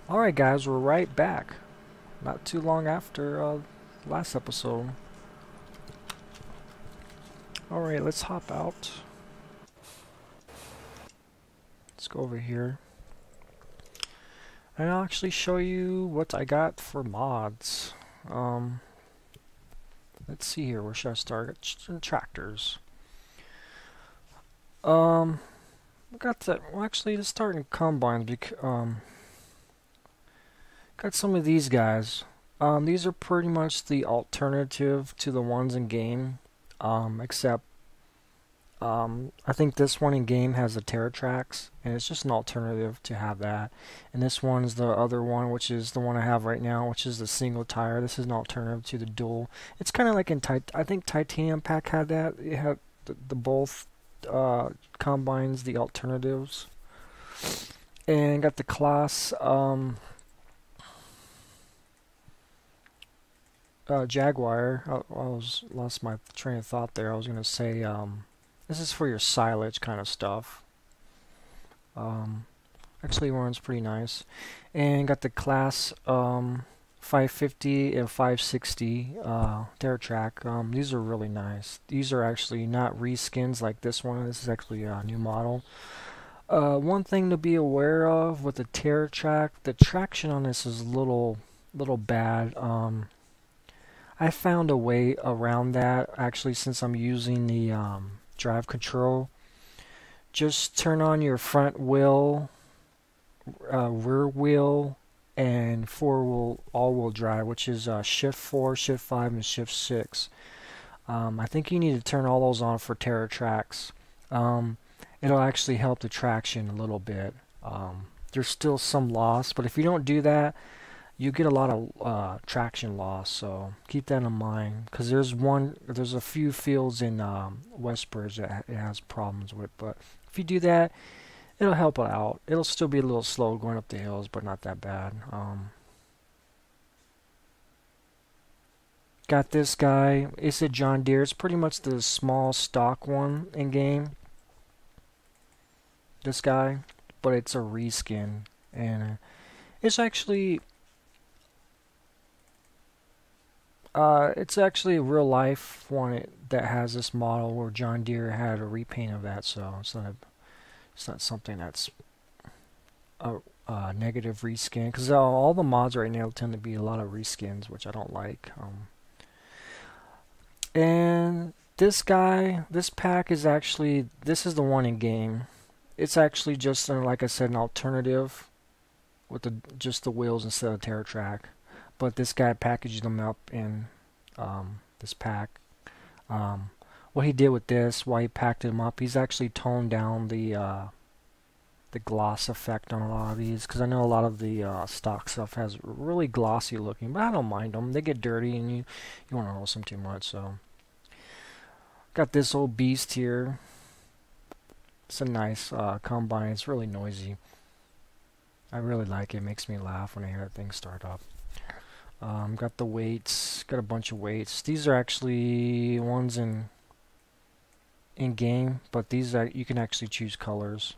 Alright guys, we're right back. Not too long after last episode. Alright, let's hop out. Let's go over here. And I'll actually show you what I got for mods. Let's see here, where should I start? Tractors. I got that. Well, actually, let's start in combines. Got some of these guys. These are pretty much the alternative to the ones in game, except I think this one in game has the TerraTrax, and it's just an alternative to have that. And this one's the other one, which is the one I have right now, which is the single tire. This is an alternative to the dual. It's kind of like in I think Titanium Pack had that. It had the both combines, the alternatives, and got the class. Jaguar. I lost my train of thought there. I was gonna say this is for your silage kind of stuff. Actually runs pretty nice, and got the class 550 and 560 TerraTrack. These are really nice. These are actually not reskins like this one. This is actually a new model. One thing to be aware of with the TerraTrack, the traction on this is a little bad. I found a way around that actually, since I'm using the drive control. Just turn on your front wheel, rear wheel, and four-wheel all-wheel drive, which is shift 4, shift 5, and shift 6. I think you need to turn all those on for TerraTrax. It'll actually help the traction a little bit. There's still some loss, but if you don't do that, you get a lot of traction loss, so keep that in mind. Because there's a few fields in Westbridge that it has problems with, but if you do that, it'll help it out. It'll still be a little slow going up the hills, but not that bad. Got this guy. It's a John Deere. It's pretty much the small stock one in game. This guy, but it's a reskin, and it's actually. It's actually a real life one that has this model where John Deere had a repaint of that, so it's not something that's a negative reskin, because all the mods right now tend to be a lot of reskins, which I don't like. And this guy, this pack is actually, this is the one in game. It's actually just like I said, an alternative with just the wheels instead of TerraTrack. But this guy packaged them up in this pack. What he did with this, why he packed them up, he's actually toned down the gloss effect on a lot of these, because I know a lot of the stock stuff has really glossy looking, but I don't mind them. They get dirty and you don't want to roast them too much. So got this old beast here. It's a nice combine. It's really noisy. I really like it. It makes me laugh when I hear that thing start up. Got the weights, got a bunch of weights. These are actually ones in game, but these you can actually choose colors.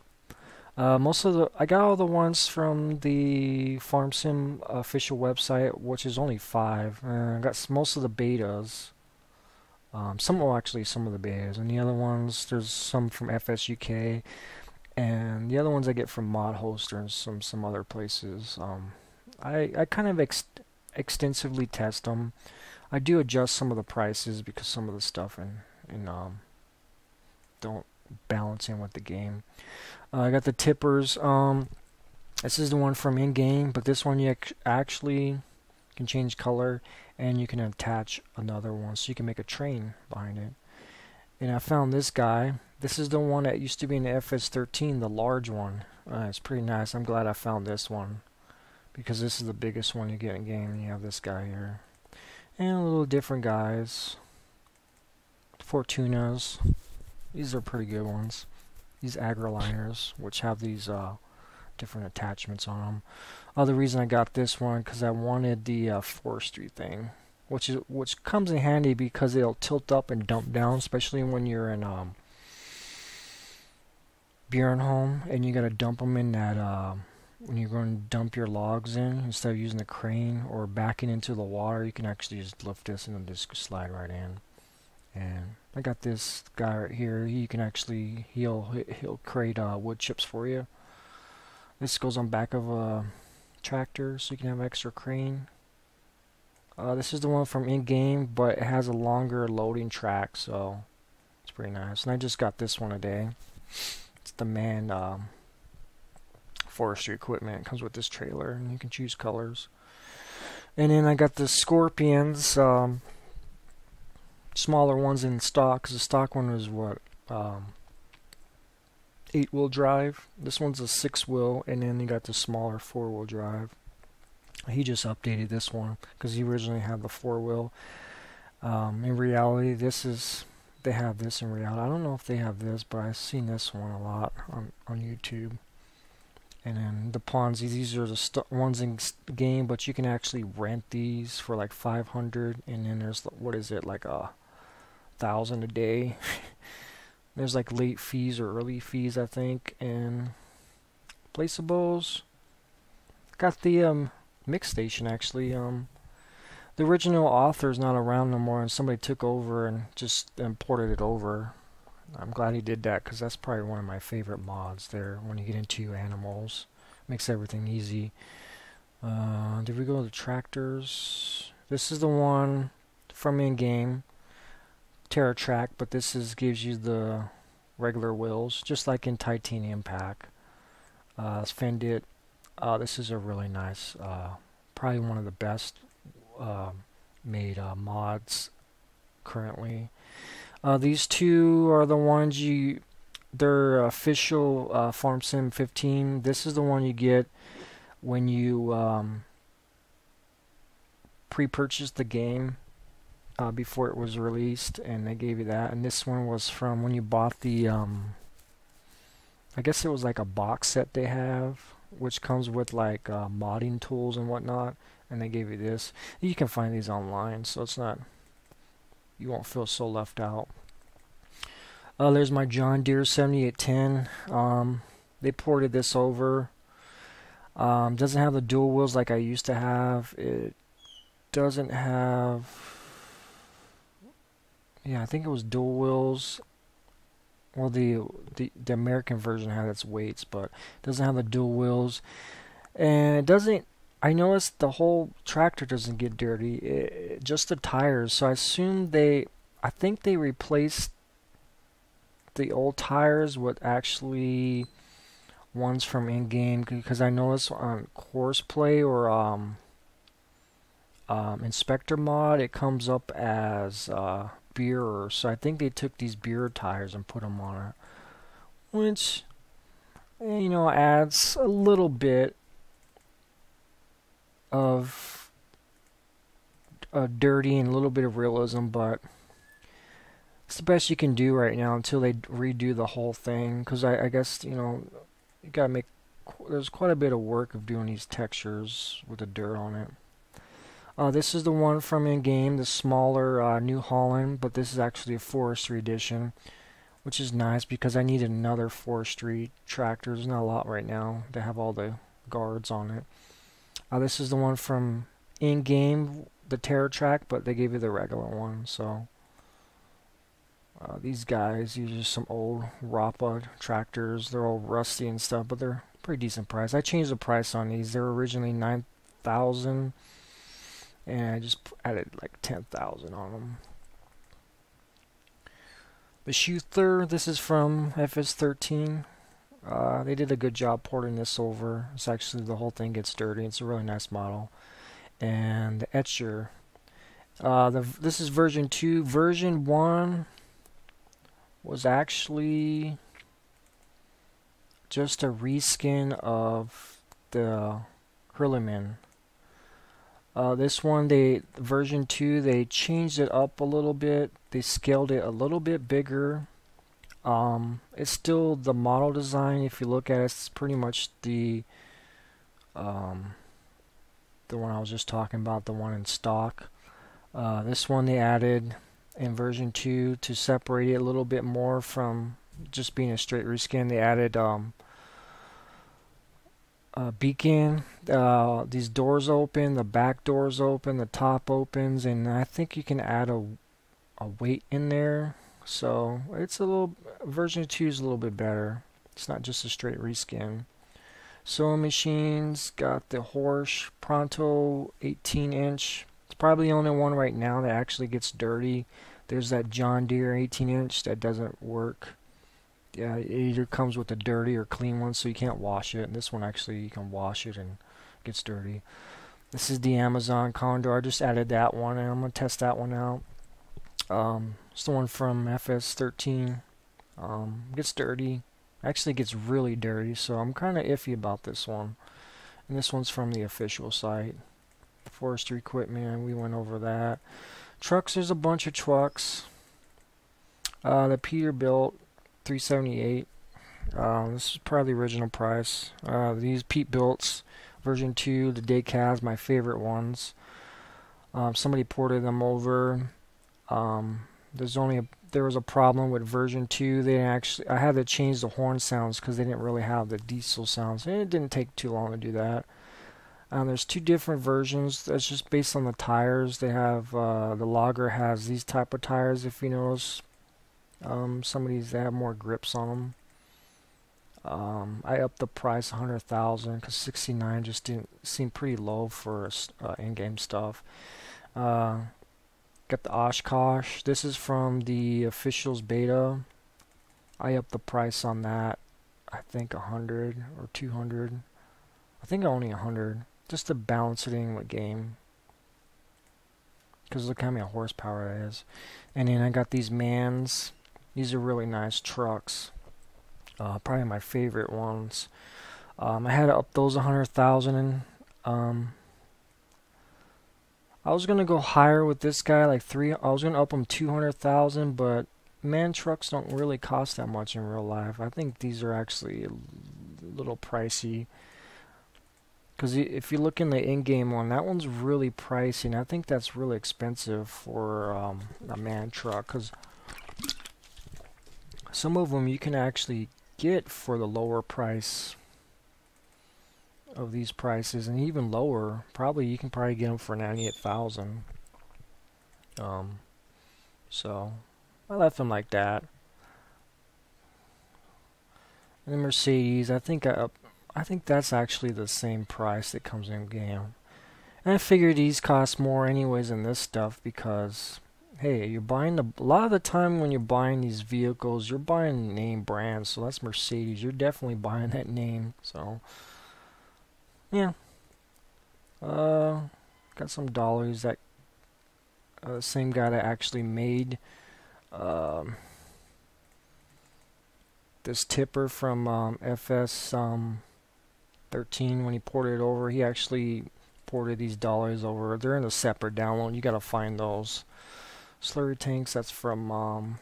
I got all the ones from the Farm Sim official website, which is only 5. I got most of the betas. Some of the betas, and the other ones, there's some from FSUK, and the other ones I get from Mod Hoster and some other places. I kind of extensively test them. I do adjust some of the prices because some of the stuff don't balance in with the game. I got the tippers. This is the one from in-game, but this one you actually can change color, and you can attach another one, so you can make a train behind it. And I found this guy. This is the one that used to be in the FS13, the large one. It's pretty nice. I'm glad I found this one, because this is the biggest one you get in game. You have this guy here, and a little different guys. Fortunas. These are pretty good ones. These agroliners, which have these different attachments on them. The reason I got this one, because I wanted the forestry thing, which comes in handy because it'll tilt up and dump down, especially when you're in Bjornholm and you gotta dump them in that when you're going to dump your logs in, instead of using the crane or backing into the water, you can actually just lift this and it'll just slide right in. And I got this guy right here. He can actually he'll create wood chips for you. This goes on back of a tractor, so you can have extra crane. This is the one from in-game, but it has a longer loading track, so it's pretty nice. And I just got this one today. It's the man forestry equipment. It comes with this trailer, and you can choose colors. And then I got the Scorpions, smaller ones in stock, because the stock one was what, 8-wheel drive. This one's a 6-wheel, and then you got the smaller 4-wheel drive. He just updated this one because he originally had the 4-wheel. In reality, they have this in reality. I don't know if they have this, but I've seen this one a lot on YouTube. And then the Ponzi, these are the ones in the game, but you can actually rent these for like 500. And then there's, what is it, like 1,000 a day. There's like late fees or early fees, I think. And placeables. Got the mix station actually. The original author is not around no more, and somebody took over and just imported it over. I'm glad he did that, because that's probably one of my favorite mods there when you get into animals. Makes everything easy. Did we go to the tractors? This is the one from in-game, TerraTrack, but this gives you the regular wheels, just like in Titanium Pack. It's Fendit. This is a really nice, probably one of the best made mods currently. These two are the ones they're official Farm Sim 15. This is the one you get when you pre-purchase the game before it was released, and they gave you that. And this one was from when you bought the, I guess it was like a box set they have, which comes with like modding tools and whatnot, and they gave you this. You can find these online, so it's not, you won't feel so left out. There's my John Deere 7810. They ported this over. Doesn't have the dual wheels like I used to have. It doesn't have, yeah, I think it was dual wheels. Well, the American version had its weights, but it doesn't have the dual wheels. And it doesn't, I noticed the whole tractor doesn't get dirty, just the tires. So I assume I think they replaced the old tires with actually ones from in-game, because I noticed on Course Play or Inspector mod, it comes up as beer. So I think they took these beer tires and put them on it, which, you know, adds a little bit of dirty and a little bit of realism, but it's the best you can do right now until they redo the whole thing, because I guess, you know, you gotta make, there's quite a bit of work of doing these textures with the dirt on it. This is the one from in-game, the smaller New Holland, but this is actually a forestry edition, which is nice because I needed another forestry tractor. There's not a lot right now to have all the guards on it. This is the one from in-game, the TerraTrack, but they gave you the regular one. So these guys, these are some old Rappa tractors. They're all rusty and stuff, but they're pretty decent price. I changed the price on these. They were originally $9,000, and I just added like $10,000 on them. The Schuther, this is from FS13. They did a good job porting this over. It's actually, the whole thing gets dirty. It's a really nice model. And the Etcher. This is version 2. Version 1 was actually just a reskin of the Hurleman. This one, version 2, they changed it up a little bit. They scaled it a little bit bigger. It's still the model design. If you look at it, it's pretty much the one I was just talking about, the one in stock. This one they added in version 2 to separate it a little bit more from just being a straight reskin. They added beacon. These doors open, the back doors open, the top opens, and I think you can add a weight in there. So it's a little, version 2 is a little bit better. It's not just a straight reskin. Sewing machines, got the Horsch Pronto 18-inch. It's probably the only one right now that actually gets dirty. There's that John Deere 18-inch that doesn't work. Yeah, it either comes with a dirty or clean one, so you can't wash it. And this one actually you can wash it and it gets dirty. This is the Amazon Condor. I just added that one, and I'm gonna test that one out. It's the one from FS13. Gets dirty. Actually gets really dirty, so I'm kind of iffy about this one. And this one's from the official site. Forestry equipment, we went over that. Trucks, there's a bunch of trucks. The Peterbilt 378. This is probably the original price. These Peterbilts version 2, the Decals, my favorite ones. Somebody ported them over. There was a problem with version 2. I had to change the horn sounds because they didn't really have the diesel sounds. And it didn't take too long to do that. There's 2 different versions. That's just based on the tires. They have the Logger has these type of tires. If you notice, some of these they have more grips on them. I upped the price 100,000 because 69 just didn't seem pretty low for in-game stuff. Got the Oshkosh. This is from the officials beta. I upped the price on that. I think 100 or 200. I think only 100. Just to balance it in with game. Because look how many horsepower it is. And then I got these Mans. These are really nice trucks. Probably my favorite ones. I had to up those 100,000. I was gonna go higher with this guy, like I was gonna up them 200,000, but man, trucks don't really cost that much in real life. I think these are actually a little pricey. Because if you look in the in-game one, that one's really pricey, and I think that's really expensive for a man truck. Because some of them you can actually get for the lower price of these prices, and even lower. You can probably get them for 98,000. So I left them like that. And the Mercedes, I think that's actually the same price that comes in game. And I figured these cost more anyways than this stuff because, hey, you're buying a lot of the time when you're buying these vehicles, you're buying name brands. So that's Mercedes. You're definitely buying that name. So, yeah. Got some dollies that same guy that actually made this tipper from FS 13 when he ported it over. He actually ported these dollies over. They're in a separate download. You gotta find those. Slurry tanks, that's from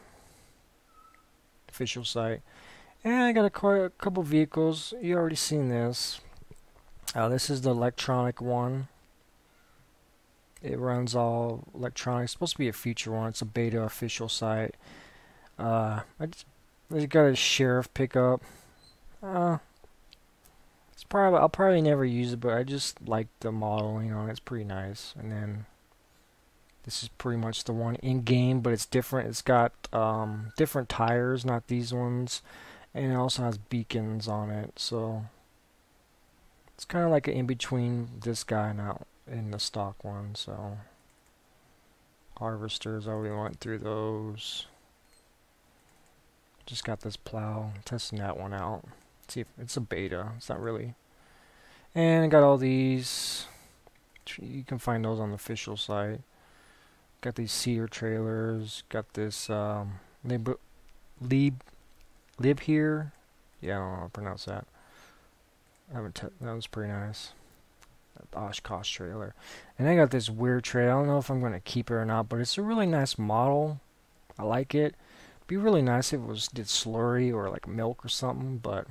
official site. And I got a couple vehicles. You already seen this. This is the electronic one. It runs all electronic. It's supposed to be a feature one. It's a beta official site. I just got a sheriff pickup. I'll probably never use it, but I just like the modeling on it. It's pretty nice. And then this is pretty much the one in game, but it's different. It's got different tires, not these ones, and it also has beacons on it. So it's kind of like an in between this guy and out in the stock one. So harvesters, I already went through those. Just got this plow, testing that one out. See if it's a beta. It's not really. And I got all these. You can find those on the official site. Got these seeder trailers. Got this lib here. Yeah, I don't know how to pronounce that. That was pretty nice. That Oshkosh trailer. And I got this weird trailer. I don't know if I'm going to keep it or not, but it's a really nice model. I like it. It'd be really nice if it did slurry or like milk or something, but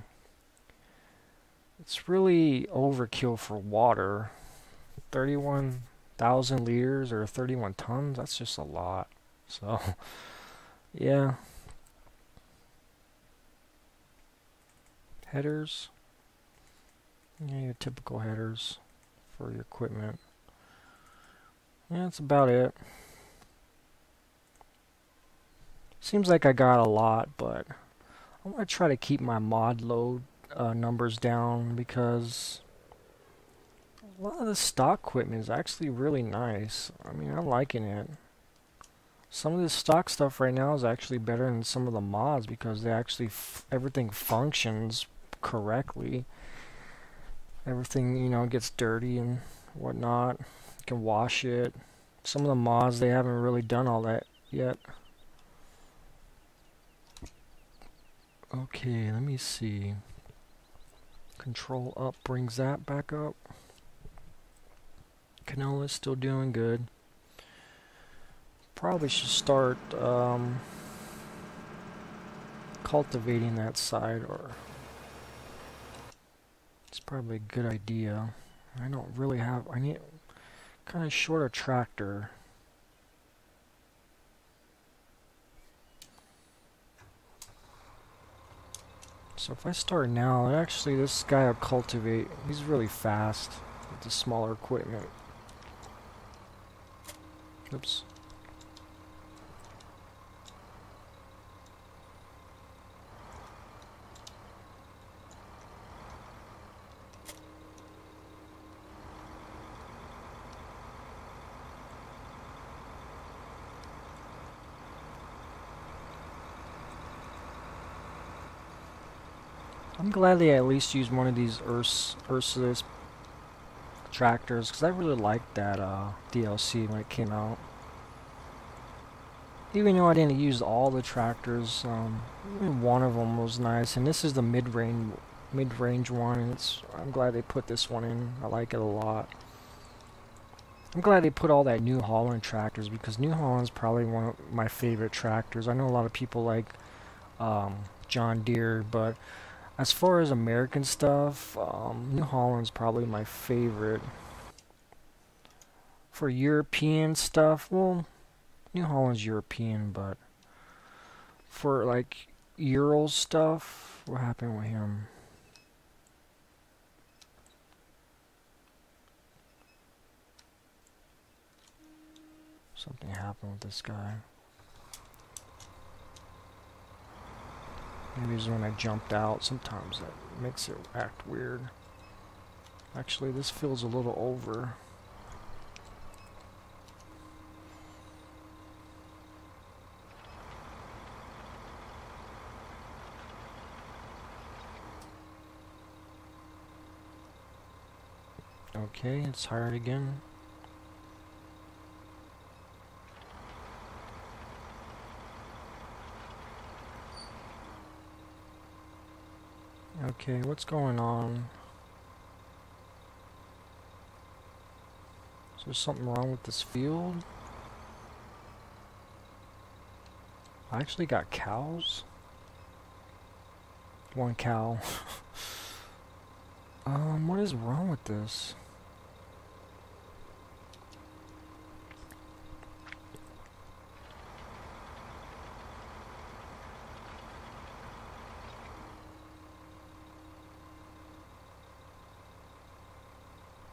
it's really overkill for water. 31,000 liters or 31 tons, that's just a lot. So, yeah. Headers. Yeah, your typical headers for your equipment. Yeah, that's about it. Seems like I got a lot, but I'm going to try to keep my mod load numbers down because a lot of the stock equipment is actually really nice. I mean, I'm liking it. Some of the stock stuff right now is actually better than some of the mods because they actually everything functions correctly. Everything, you know, gets dirty and whatnot. You can wash it. Some of the mods, they haven't really done all that yet. Okay, let me see. Control up brings that back up. Canola's still doing good. Probably should start cultivating that side, or it's probably a good idea. I don't really have, I need kind of shorter tractor. So if I start now, actually this guy will cultivate. He's really fast with the smaller equipment. Oops. I'm glad they at least used one of these Ursus tractors, because I really liked that DLC when it came out. Even though I didn't use all the tractors, even one of them was nice, and this is the mid-range one, and I'm glad they put this one in. I like it a lot. I'm glad they put all that New Holland tractors, because New Holland's probably one of my favorite tractors. I know a lot of people like John Deere, but as far as American stuff, New Holland's probably my favorite. For European stuff, well, New Holland's European, but for like Ural stuff, what happened with him? Something happened with this guy. Maybe it's when I jumped out. Sometimes that makes it act weird. Actually, this feels a little over. Okay, it's hired again. Okay, what's going on? Is there something wrong with this field? I actually got cows. One cow. What is wrong with this?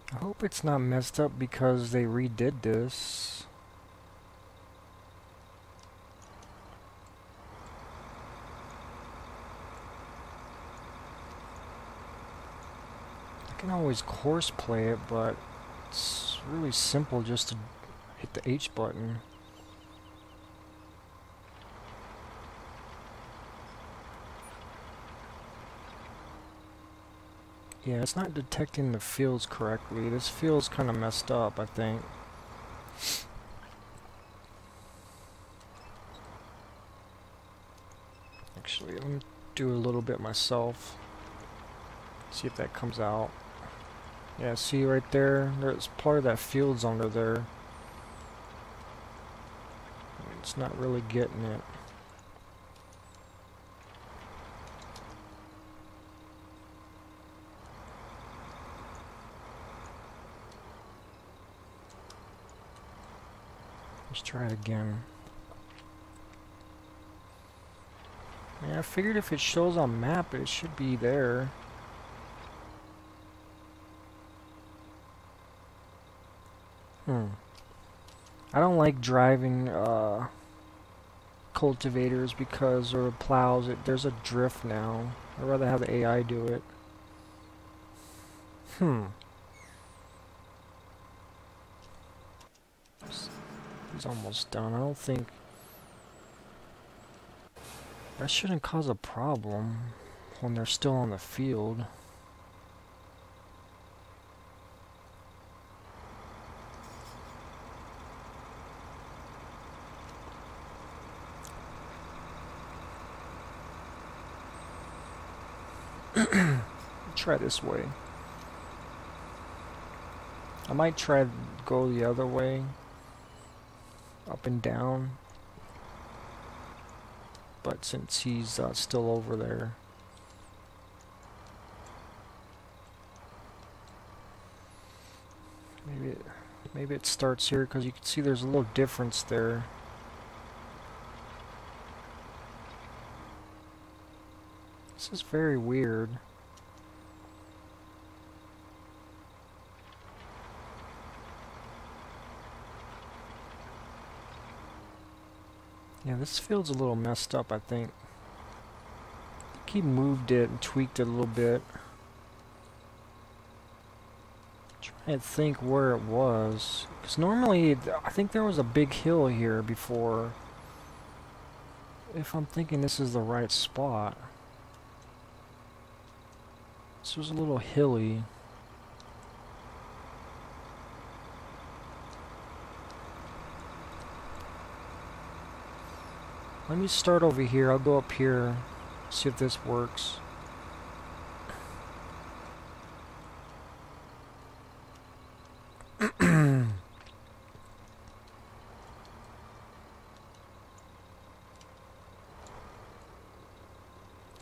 I hope it's not messed up because they redid this. I can always course play it, but it's really simple just to hit the H button. Yeah, it's not detecting the fields correctly. This field's kind of messed up, I think. Actually, let me do a little bit myself. See if that comes out. Yeah, see right there? There's part of that field's under there. It's not really getting it. Let's try it again. Yeah, I figured if it shows on map, it should be there. Hmm. I don't like driving cultivators because or plows. There's a drift now. I'd rather have the AI do it. Hmm. He's almost done. I don't think that shouldn't cause a problem when they're still on the field. Try this way. I might try to go the other way, up and down. But since he's still over there, maybe it starts here because you can see there's a little difference there. This is very weird. Yeah, this field's a little messed up, I think. He moved it and tweaked it a little bit. Trying to think where it was. Because normally, I think there was a big hill here before. If I'm thinking this is the right spot. This was a little hilly. Let me start over here. I'll go up here, see if this works. I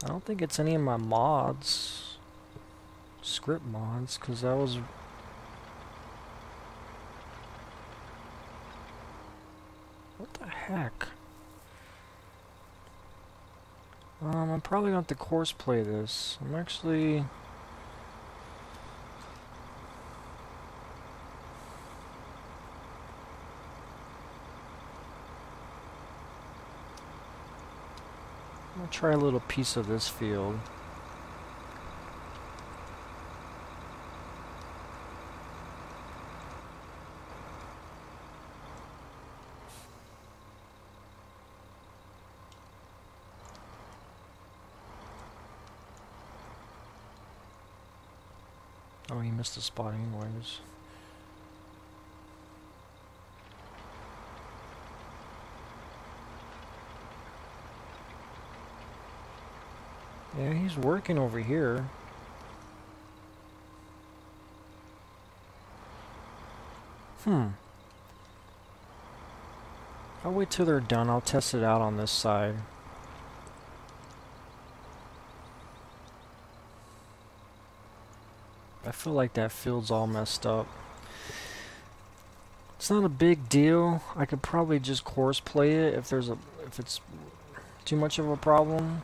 don't think it's any of my mods, script mods, because that was... What the heck? I'm probably going to have to course play this. I'm actually... I'm going to try a little piece of this field. Oh, he missed a spot anyways. Yeah, he's working over here. I'll wait till they're done. I'll test it out on this side. I feel like that field's all messed up. It's not a big deal. I could probably just course play it if it's too much of a problem.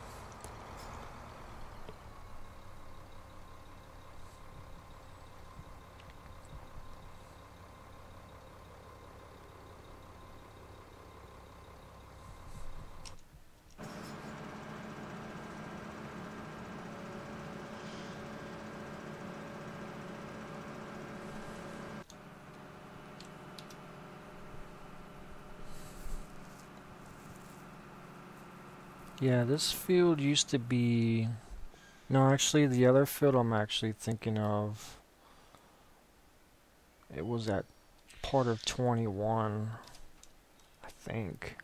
Yeah, this field used to be... No, actually, the other field I'm actually thinking of... It was at part of 21, I think.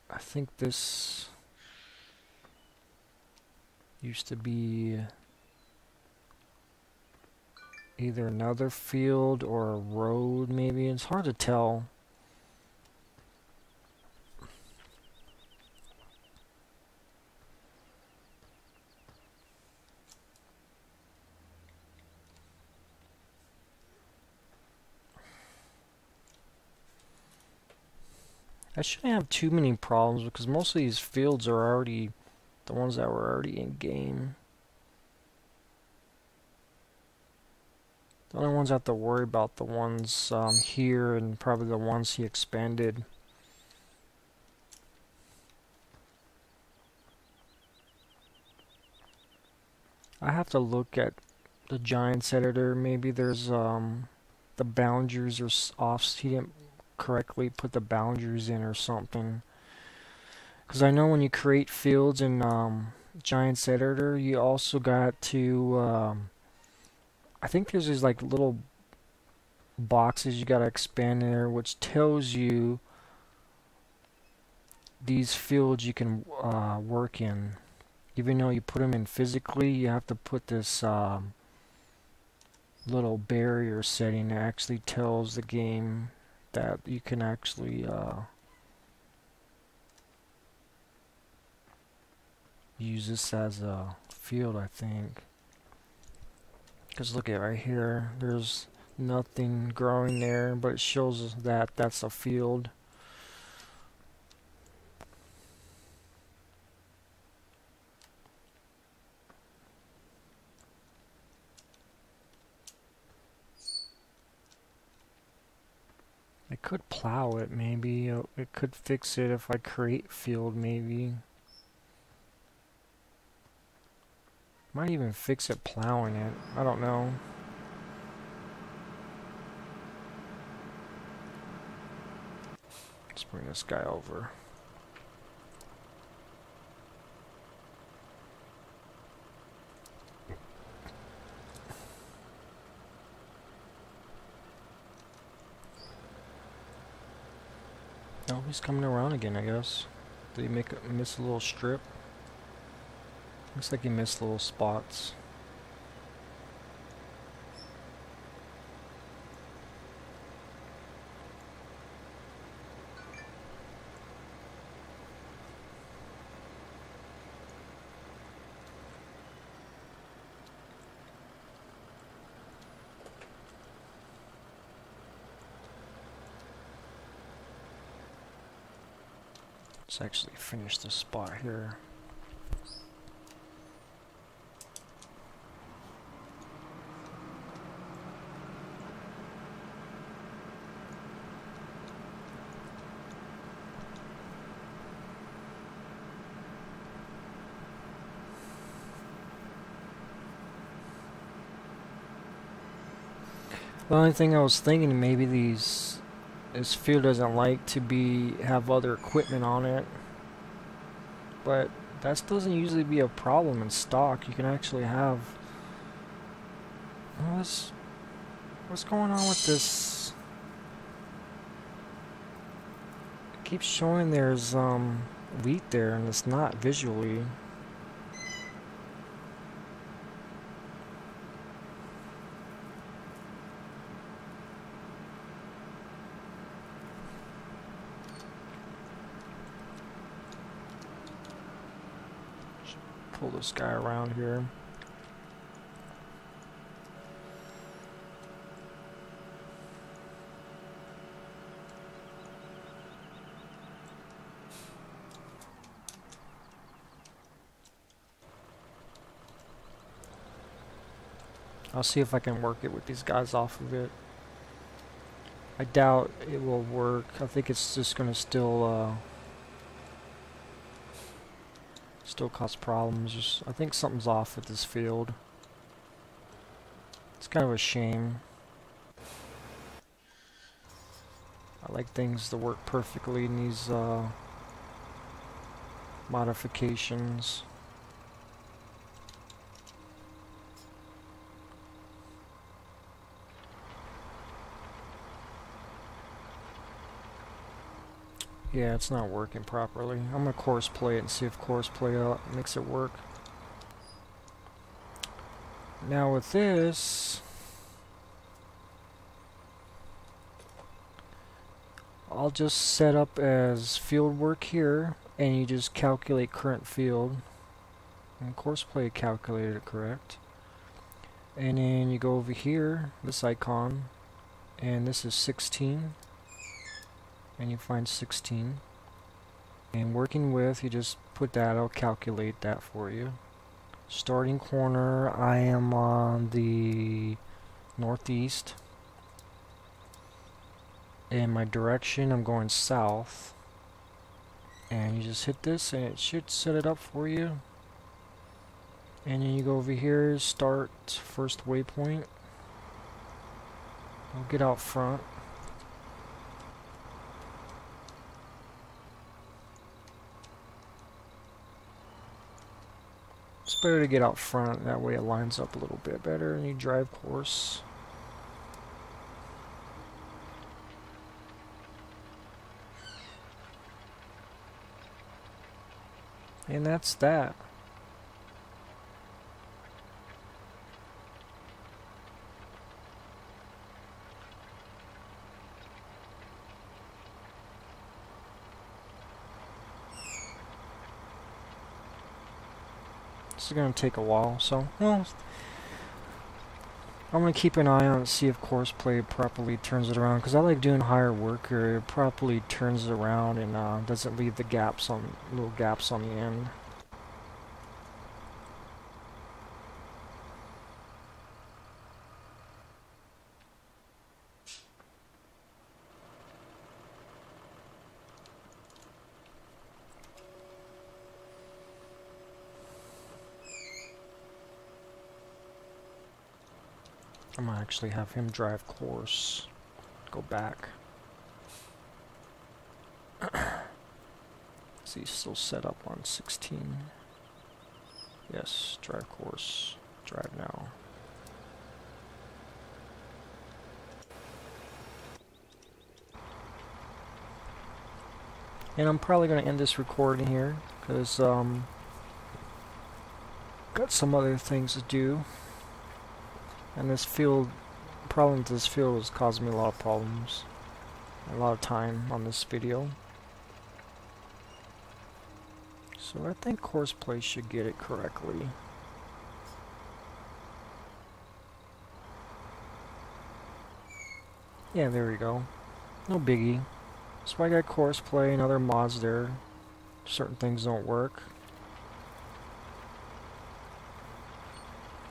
I think this used to be either another field or a road, maybe. It's hard to tell. I shouldn't have too many problems because most of these fields are already the ones that were already in game. The only ones I have to worry about the ones here and probably the ones he expanded. I have to look at the Giants editor. Maybe there's the boundaries are off. He didn't correctly put the boundaries in or something. Because I know when you create fields in Giants editor, you also got to I think there's these like little boxes you gotta expand in there, which tells you these fields you can work in. Even though you put them in physically, you have to put this little barrier setting that actually tells the game that you can actually use this as a field, I think. Because look at right here, there's nothing growing there, but it shows that that's a field. I could plow it, maybe. It could fix it if I create field, maybe. Might even fix it plowing it. I don't know. Let's bring this guy over. Oh, he's coming around again, I guess. Did he miss a little strip? Looks like he missed little spots. Let's actually finish this spot here. The only thing I was thinking, maybe this field doesn't like to have other equipment on it, but that doesn't usually be a problem in stock. You can actually have what's going on with this? It keeps showing there's wheat there, and it's not visually. Pull this guy around here. I'll see if I can work it with these guys off of it. I doubt it will work. I think it's just gonna still cause problems. I think something's off with this field. It's kind of a shame. I like things to work perfectly in these modifications. Yeah, it's not working properly. I'm gonna course play it and see if course play makes it work. Now with this, I'll just set up as field work here, and you just calculate current field. And course play calculated it correct. And then you go over here, this icon, and this is 16. And you find 16, and working with, you just put that, I'll calculate that for you. Starting corner, I am on the northeast. In my direction, I'm going south. And you just hit this and it should set it up for you. And then you go over here, start first waypoint. We'll get out front. It's better to get out front, that way it lines up a little bit better and you drive course. And that's that. This is going to take a while, so, well, I'm going to keep an eye on it, see if course play properly turns it around, because I like doing higher work, or it properly turns it around and doesn't leave the gaps on, little gaps on the end. I'm gonna actually have him drive course. Go back. Is he still set up on 16? Yes, drive course. Drive now. And I'm probably gonna end this recording here because got some other things to do. And this field, problem with this field is causing me a lot of problems. A lot of time on this video. So I think course play should get it correctly. Yeah, there we go. No biggie. So I got course play and other mods there. Certain things don't work.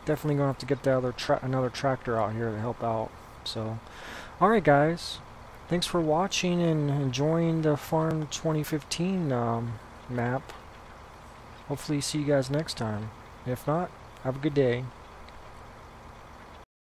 Definitely gonna have to get the other another tractor out here to help out. So, alright guys, thanks for watching and enjoying the Farm 2015 map. Hopefully see you guys next time. If not, have a good day.